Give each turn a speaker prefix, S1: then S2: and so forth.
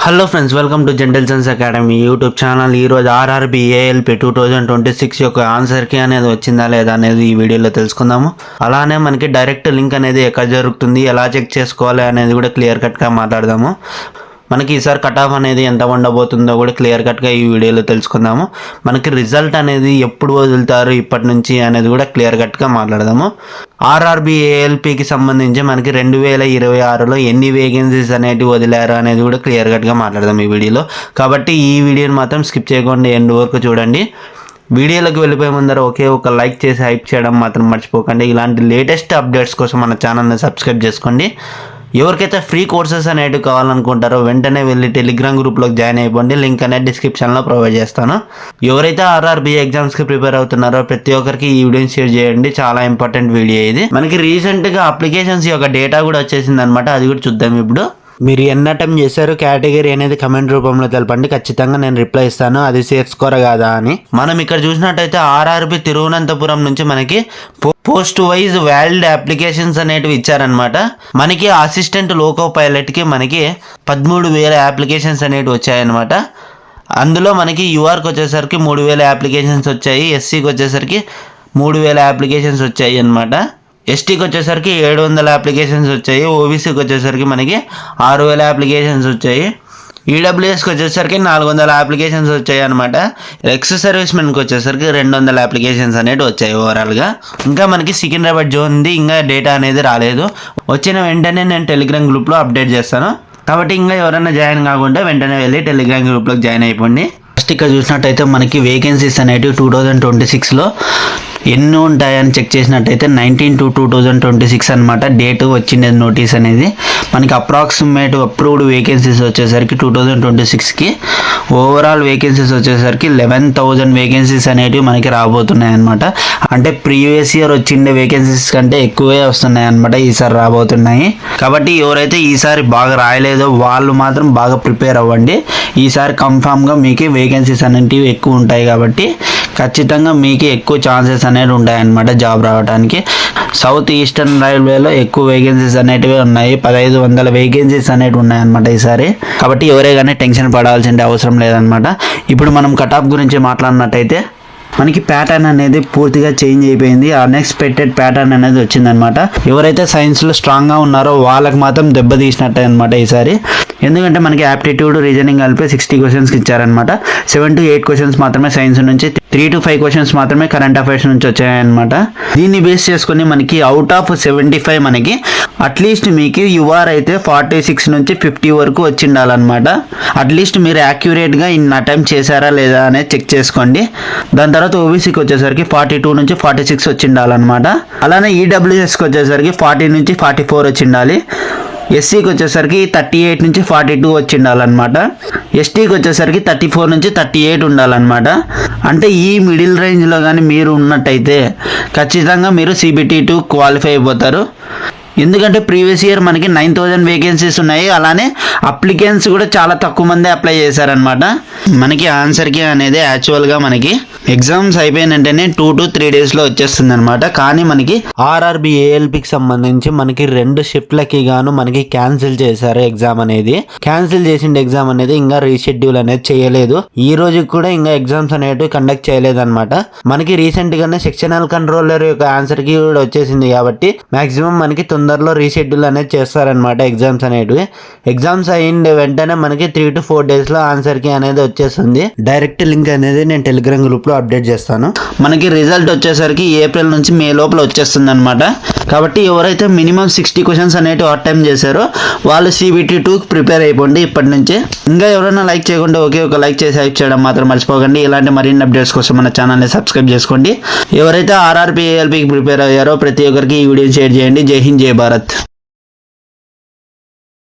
S1: Hello friends, welcome to gentle sense academy YouTube channel. ఈరోజు RRB ALP 2026 యొక్క ఆన్సర్కి అనేది వచ్చిందా లేదా అనేది ఈ వీడియోలో తెలుసుకుందాము. అలానే మనకి డైరెక్ట్ లింక్ అనేది ఎక్కడ జరుగుతుంది, ఎలా చెక్ చేసుకోవాలి అనేది కూడా క్లియర్ కట్గా మాట్లాడదాము. మనకి ఈసారి కట్ ఆఫ్ అనేది ఎంత ఉండబోతుందో కూడా క్లియర్ కట్గా ఈ వీడియోలో తెలుసుకుందాము. మనకి రిజల్ట్ అనేది ఎప్పుడు వదులుతారు ఇప్పటి నుంచి అనేది కూడా క్లియర్ కట్గా మాట్లాడదాము. ఆర్ఆర్బీ ఏఎల్పికి సంబంధించి మనకి 2026లో ఎన్ని వేకెన్సీస్ అనేటివి వదిలారు అనేది కూడా క్లియర్ కట్గా మాట్లాడదాం ఈ వీడియోలో. కాబట్టి ఈ వీడియోని మాత్రం స్కిప్ చేయకుండా ఎండ్ వరకు చూడండి. వీడియోలోకి వెళ్ళిపోయే ముందర ఒక లైక్ చేసి హైప్ చేయడం మాత్రం మర్చిపోకండి. ఇలాంటి లేటెస్ట్ అప్డేట్స్ కోసం మన ఛానల్ని సబ్స్క్రైబ్ చేసుకోండి. ఎవరికైతే ఫ్రీ కోర్సెస్ అనేటివి కావాలనుకుంటారో వెంటనే వెళ్ళి టెలిగ్రామ్ గ్రూప్లోకి జాయిన్ అయిపోండి. లింక్ అనేది డిస్క్రిప్షన్లో ప్రొవైడ్ చేస్తాను. ఎవరైతే ఆర్ఆర్బీ ఎగ్జామ్స్కి ప్రిపేర్ అవుతున్నారో ప్రతి ఒక్కరికి ఈ వీడియోని షేర్ చేయండి. చాలా ఇంపార్టెంట్ వీడియో ఇది. మనకి రీసెంట్గా అప్లికేషన్స్ యొక్క డేటా కూడా వచ్చేసింది అనమాట. అది కూడా చూద్దాం ఇప్పుడు. మీరు ఎన్ని అటెంప్ట్ చేశారు కేటగిరీ అనేది కమెంట్ రూపంలో తెలపండి. ఖచ్చితంగా నేను రిప్లై ఇస్తాను అది సేఫ్ స్కోర్ కాదా అని. మనం ఇక్కడ చూసినట్టయితే ఆర్ఆర్బీ తిరువనంతపురం నుంచి మనకి పోస్ట్ వైజ్ వ్యాలిడ్ అప్లికేషన్స్ అనేటివి ఇచ్చారనమాట. మనకి అసిస్టెంట్ లోకో పైలట్కి మనకి 13,000 అప్లికేషన్స్ అనేటివి వచ్చాయన్నమాట. అందులో మనకి యూఆర్కి వచ్చేసరికి 3,000 అప్లికేషన్స్ వచ్చాయి. ఎస్సీకి వచ్చేసరికి 3,000 అప్లికేషన్స్ వచ్చాయి అనమాట. ఎస్టీకి వచ్చేసరికి 700 అప్లికేషన్స్ వచ్చాయి. ఓబీసీకి వచ్చేసరికి మనకి 6,000 అప్లికేషన్స్ వచ్చాయి. ఈడబ్ల్యూఎస్కి వచ్చేసరికి 400 అప్లికేషన్స్ వచ్చాయి అనమాట. ఎక్స్ సర్వీస్ మెన్కి వచ్చేసరికి 200 అప్లికేషన్స్ అనేవి వచ్చాయి ఓవరాల్గా. ఇంకా మనకి సికింద్రాబాద్ జోన్ది ఇంకా డేటా అనేది రాలేదు. వచ్చిన వెంటనే నేను టెలిగ్రామ్ గ్రూప్లో అప్డేట్ చేస్తాను. కాబట్టి ఇంకా ఎవరైనా జాయిన్ కాకుండా వెంటనే వెళ్ళి టెలిగ్రామ్ గ్రూప్లోకి జాయిన్ అయిపోండి. ఫస్ట్ ఇక్కడ చూసినట్టయితే మనకి వేకెన్సీస్ అనేవి 2026లో ఎన్ని ఉంటాయని చెక్ చేసినట్టయితే 19/2/2026 అనమాట డేట్ వచ్చిండేది నోటీస్ అనేది. మనకి అప్రాక్సిమేట్ అప్రూవ్డ్ వేకెన్సీస్ వచ్చేసరికి 2026కి ఓవరాల్ వేకెన్సీస్ వచ్చేసరికి 11,000 వేకెన్సీస్ అనేటివి మనకి రాబోతున్నాయి అనమాట. అంటే ప్రీవియస్ ఇయర్ వచ్చిండే వేకెన్సీస్ కంటే ఎక్కువే వస్తున్నాయి అనమాట ఈసారి రాబోతున్నాయి. కాబట్టి ఎవరైతే ఈసారి బాగా రాయలేదో వాళ్ళు మాత్రం బాగా ప్రిపేర్ అవ్వండి. ఈసారి కన్ఫామ్గా మీకు వేకెన్సీస్ అనేటివి ఎక్కువ ఉంటాయి కాబట్టి ఖచ్చితంగా మీకు ఎక్కువ ఛాన్సెస్ అనేవి ఉంటాయన్నమాట జాబ్ రావడానికి. సౌత్ ఈస్టర్న్ రైల్వేలో ఎక్కువ వేకెన్సీస్ అనేటివి ఉన్నాయి. 1,500 వేకెన్సీస్ అనేవి ఉన్నాయన్నమాట ఈసారి. కాబట్టి ఎవరే కానీ టెన్షన్ పడాల్సిన అవసరం లేదనమాట. ఇప్పుడు మనం కట్ ఆఫ్ గురించి మాట్లాడినట్టయితే మనకి ప్యాటర్న్ అనేది పూర్తిగా చేంజ్ అయిపోయింది. అన్ఎక్స్పెక్టెడ్ ప్యాటర్న్ అనేది వచ్చిందనమాట. ఎవరైతే సైన్స్లో స్ట్రాంగ్గా ఉన్నారో వాళ్ళకి మాత్రం దెబ్బతీసినట్టే అనమాట ఈసారి. ఎందుకంటే మనకి యాప్టిట్యూడ్ రీజనింగ్ కలిపి 60 క్వశ్చన్స్కి ఇచ్చారనమాట. 7 to 8 క్వశ్చన్స్ మాత్రమే సైన్స్ నుంచి, 3 to 5 క్వశ్చన్స్ మాత్రమే కరెంట్ అఫైర్స్ నుంచి వచ్చాయన్నమాట. దీన్ని బేస్ చేసుకుని మనకి అవుట్ ఆఫ్ 75 మనకి అట్లీస్ట్ మీకు యూఆర్ అయితే 46 నుంచి 50 వరకు వచ్చి ఉండాలన్నమాట. అట్లీస్ట్ మీరు యాక్యురేట్గా ఇన్ని అటెంప్ట్ చేశారా లేదా అనేది చెక్ చేసుకోండి. దాని తర్వాత ఓబీసీకి వచ్చేసరికి 42 నుంచి 46 వచ్చి ఉండాలన్నమాట. అలానే ఈడబ్ల్యూఎస్కి వచ్చేసరికి 40 నుంచి 44 వచ్చి ఉండాలి. ఎస్సీకి వచ్చేసరికి 38 నుంచి 42 వచ్చి ఉండాలన్నమాట. ఎస్టీకి వచ్చేసరికి 34 నుంచి 38 ఉండాలన్నమాట. అంటే ఈ మిడిల్ రేంజ్లో కానీ మీరు ఉన్నట్టయితే ఖచ్చితంగా మీరు CBT2 క్వాలిఫై అయిపోతారు. ఎందుకంటే ప్రీవియస్ ఇయర్ మనకి 9,000 వేకెన్సీస్ ఉన్నాయి. అలానే అప్లికెంట్స్ కూడా చాలా తక్కువ మంది అప్లై చేశారనమాట. మనకి ఆన్సర్కి అనేది యాక్చువల్గా మనకి ఎగ్జామ్స్ అయిపోయిన వెంటనే 2 to 3 డేస్లో వచ్చేస్తుంది అనమాట. కానీ మనకి ఆర్ఆర్బీ ఏఎల్పికి సంబంధించి మనకి 2 షిఫ్ట్లకి గాను మనకి క్యాన్సిల్ చేశారు ఎగ్జామ్ అనేది. క్యాన్సిల్ చేసిన ఎగ్జామ్ అనేది ఇంకా రీషెడ్యూల్ అనేది చేయలేదు. ఈ రోజు కూడా ఇంకా ఎగ్జామ్స్ అనేవి కండక్ట్ చేయలేదు అనమాట. మనకి రీసెంట్ గానే సెక్షనల్ కంట్రోలర్ యొక్క ఆన్సర్ కి కూడా వచ్చేసింది కాబట్టి మాక్సిమం మనకి తొందరలో రీషెడ్యూల్ అనేది చేస్తారనమాట ఎగ్జామ్స్ అనేటివి. ఎగ్జామ్స్ అయిన వెంటనే మనకి 3 to 4 డేస్లో ఆన్సర్ కి అనేది వచ్చేస్తుంది. డైరెక్ట్ లింక్ అనేది నేను టెలిగ్రామ్ గ్రూప్లో అప్డేట్ చేస్తాను. మనకి రిజల్ట్ వచ్చేసరికి ఏప్రిల్ నుంచి మే లోపల వచ్చేస్తుంది అనమాట. కాబట్టి ఎవరైతే మినిమం 60 క్వశ్చన్స్ అనేవి అటెంప్ట్ చేశారో వాళ్ళు CBT2 ప్రిపేర్ అయిపోండి ఇప్పటి నుంచే. ఇంకా ఎవరైనా లైక్ చేయకుండా ఒక లైక్ చేసి హైప్ చేయడం మాత్రం మర్చిపోకండి. ఇలాంటి మరిన్ని అప్డేట్స్ కోసం మన ఛానల్ని సబ్స్క్రైబ్ చేసుకోండి. ఎవరైతే ఆర్ఆర్బీ ఏఎల్పికి ప్రిపేర్ అయ్యారో ప్రతి ఒక్కరికి ఈ వీడియోని షేర్ చేయండి. జై హింద్, జై భారత్.